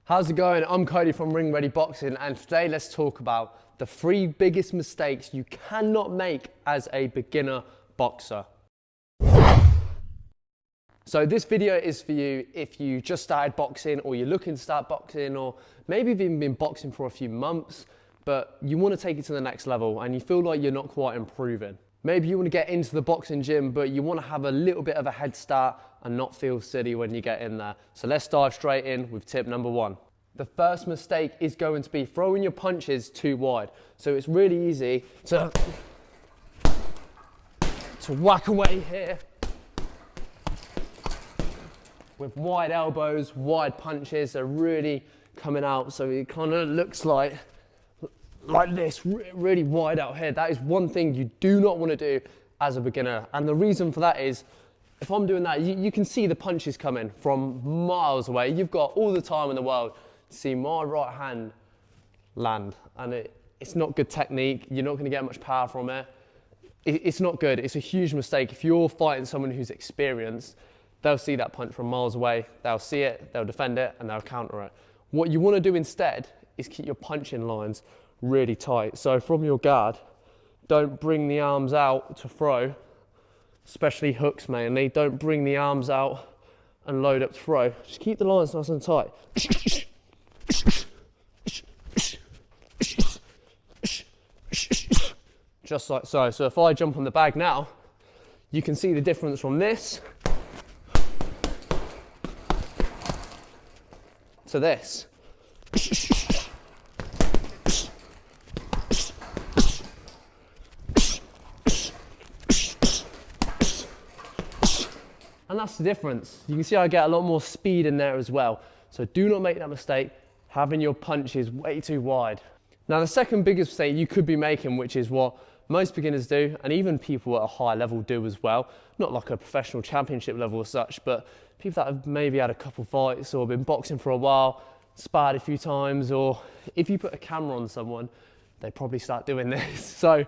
How's it going? I'm Cody from Ring Ready Boxing, and today let's talk about the 3 biggest mistakes you cannot make as a beginner boxer. So this video is for you if you just started boxing, or you're looking to start boxing, or maybe you've even been boxing for a few months, but you want to take it to the next level and you feel like you're not quite improving. Maybe you want to get into the boxing gym, but you want to have a little bit of a head start and not feel silly when you get in there. So let's dive straight in with tip number 1. The first mistake is going to be throwing your punches too wide. So it's really easy to whack away here with wide elbows, wide punches. They're really coming out, so it kind of looks like this, really wide out here. That is one thing you do not want to do as a beginner. And the reason for that is, if I'm doing that, you can see the punches coming from miles away. You've got all the time in the world to see my right hand land. And it's not good technique. You're not going to get much power from it. It's not good. It's a huge mistake. If you're fighting someone who's experienced, they'll see that punch from miles away. They'll see it, they'll defend it, and they'll counter it. What you want to do instead is keep your punching lines really tight. So from your guard, don't bring the arms out to throw, especially hooks mainly. Don't bring the arms out and load up to throw. Just keep the lines nice and tight. Just like so. So if I jump on the bag now, you can see the difference from this to this. And that's the difference. You can see I get a lot more speed in there as well. So do not make that mistake, having your punches way too wide. Now the second biggest mistake you could be making, which is what most beginners do, and even people at a high level do as well, not like a professional championship level as such, but people that have maybe had a couple fights or been boxing for a while, sparred a few times, or if you put a camera on someone, they probably start doing this. So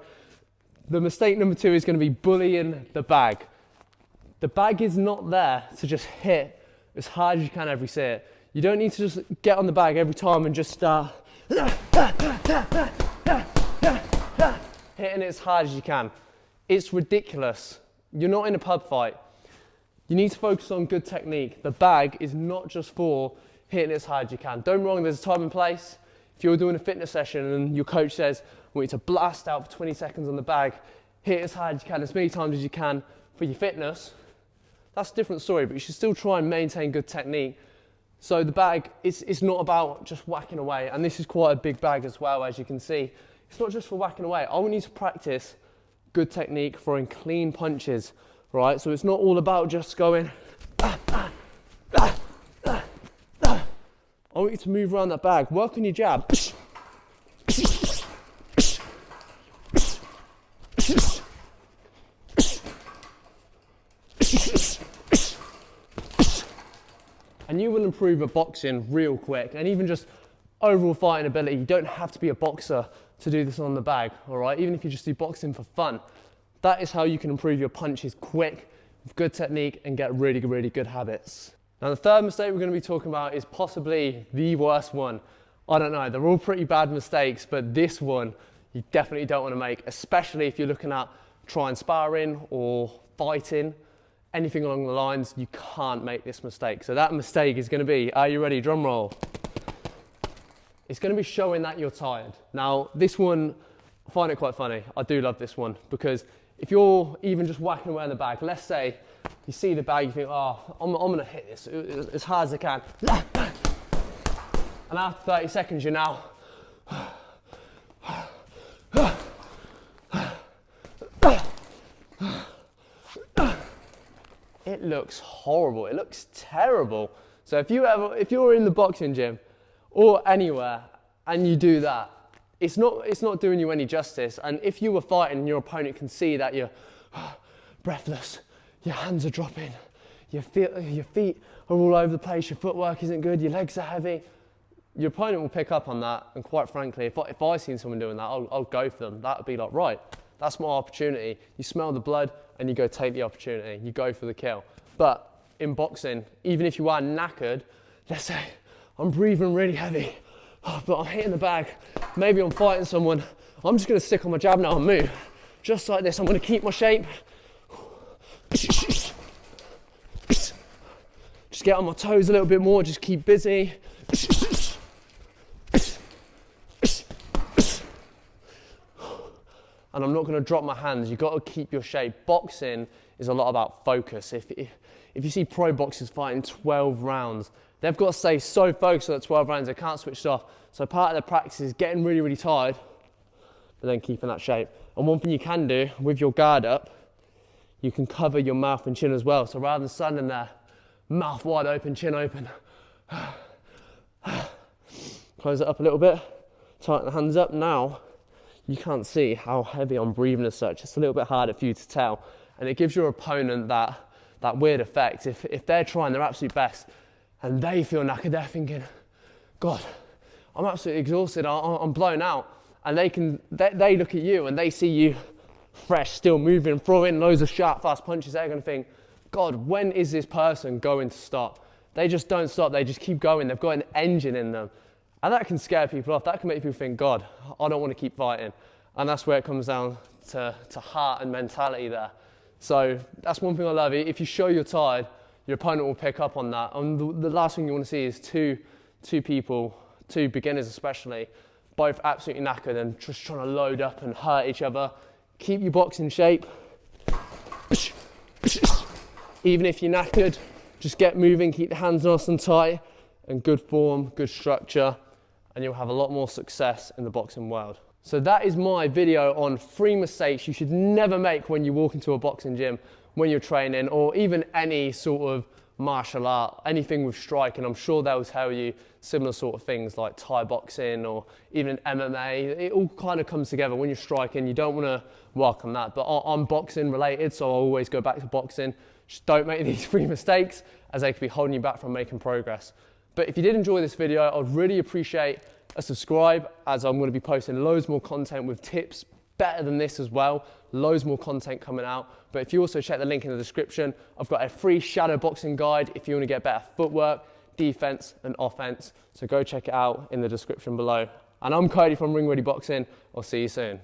the mistake number 2 is going to be bullying the bag. The bag is not there to just hit as hard as you can every set. You don't need to just get on the bag every time and just start hitting it as hard as you can. It's ridiculous. You're not in a pub fight. You need to focus on good technique. The bag is not just for hitting it as hard as you can. Don't get me wrong, there's a time and place. If you're doing a fitness session and your coach says, I want you to blast out for 20 seconds on the bag, hit it as hard as you can, as many times as you can for your fitness, that's a different story, but you should still try and maintain good technique. So the bag, it's not about just whacking away, and this is quite a big bag as well, as you can see. It's not just for whacking away. I want you to practice good technique, throwing clean punches, right? So it's not all about just going, I want you to move around that bag, work on your jab. And you will improve at boxing real quick, and even just overall fighting ability. You don't have to be a boxer to do this on the bag, all right? Even if you just do boxing for fun, that is how you can improve your punches quick, with good technique, and get really, really good habits. Now the third mistake we're going to be talking about is possibly the worst one. I don't know, they're all pretty bad mistakes, but this one you definitely don't want to make, especially if you're looking at trying sparring or fighting. Anything along the lines, you can't make this mistake. So that mistake is going to be, are you ready? Drum roll. It's going to be showing that you're tired. Now, this one, I find it quite funny. I do love this one, because if you're even just whacking away in the bag, let's say you see the bag, you think, oh, I'm going to hit this as hard as I can. And after 30 seconds, you're now it looks horrible. It looks terrible. So if you're in the boxing gym or anywhere and you do that, it's not doing you any justice. And if you were fighting and your opponent can see that you're breathless, your hands are dropping, your feet are all over the place, your footwork isn't good, your legs are heavy, your opponent will pick up on that. And quite frankly, if I seen someone doing that, I'll go for them. That would be like, right, that's my opportunity. You smell the blood and you go take the opportunity. You go for the kill. But in boxing, even if you are knackered, let's say I'm breathing really heavy, but I'm hitting the bag. Maybe I'm fighting someone. I'm just gonna stick on my jab now and move. Just like this, I'm gonna keep my shape. Just get on my toes a little bit more, just keep busy. And I'm not gonna drop my hands. You've gotta keep your shape. Boxing is a lot about focus. If you see pro boxers fighting 12 rounds, they've got to stay so focused on that 12 rounds, they can't switch it off. So part of their practice is getting really, really tired, but then keeping that shape. And one thing you can do with your guard up, you can cover your mouth and chin as well. So rather than standing there, mouth wide open, chin open, close it up a little bit, tighten the hands up. Now, you can't see how heavy I'm breathing as such. It's a little bit harder for you to tell. And it gives your opponent that weird effect. If they're trying their absolute best and they feel knackered, they're thinking, God, I'm absolutely exhausted, I'm blown out. And they look at you and they see you fresh, still moving, throwing loads of sharp, fast punches. They're gonna think, God, when is this person going to stop? They just don't stop, they just keep going. They've got an engine in them. And that can scare people off. That can make people think, God, I don't want to keep fighting. And that's where it comes down to heart and mentality there. So that's one thing I love. If you show you're tired, your opponent will pick up on that. And the last thing you want to see is two people, two beginners especially, both absolutely knackered and just trying to load up and hurt each other. Keep your boxing shape. Even if you're knackered, just get moving, keep the hands nice and tight, and good form, good structure, and you'll have a lot more success in the boxing world. So that is my video on 3 mistakes you should never make when you walk into a boxing gym, when you're training, or even any sort of martial art, anything with striking. I'm sure they'll tell you similar sort of things like Thai boxing or even MMA. It all kind of comes together when you're striking. You don't want to work on that, but I'm boxing related, so I always go back to boxing. Just don't make these 3 mistakes, as they could be holding you back from making progress. But if you did enjoy this video, I'd really appreciate a subscribe, as I'm going to be posting loads more content with tips better than this as well. Loads more content coming out. But if you also check the link in the description, I've got a free shadow boxing guide if you want to get better footwork, defense and offense. So go check it out in the description below. And I'm Cody from Ring Ready Boxing. I'll see you soon.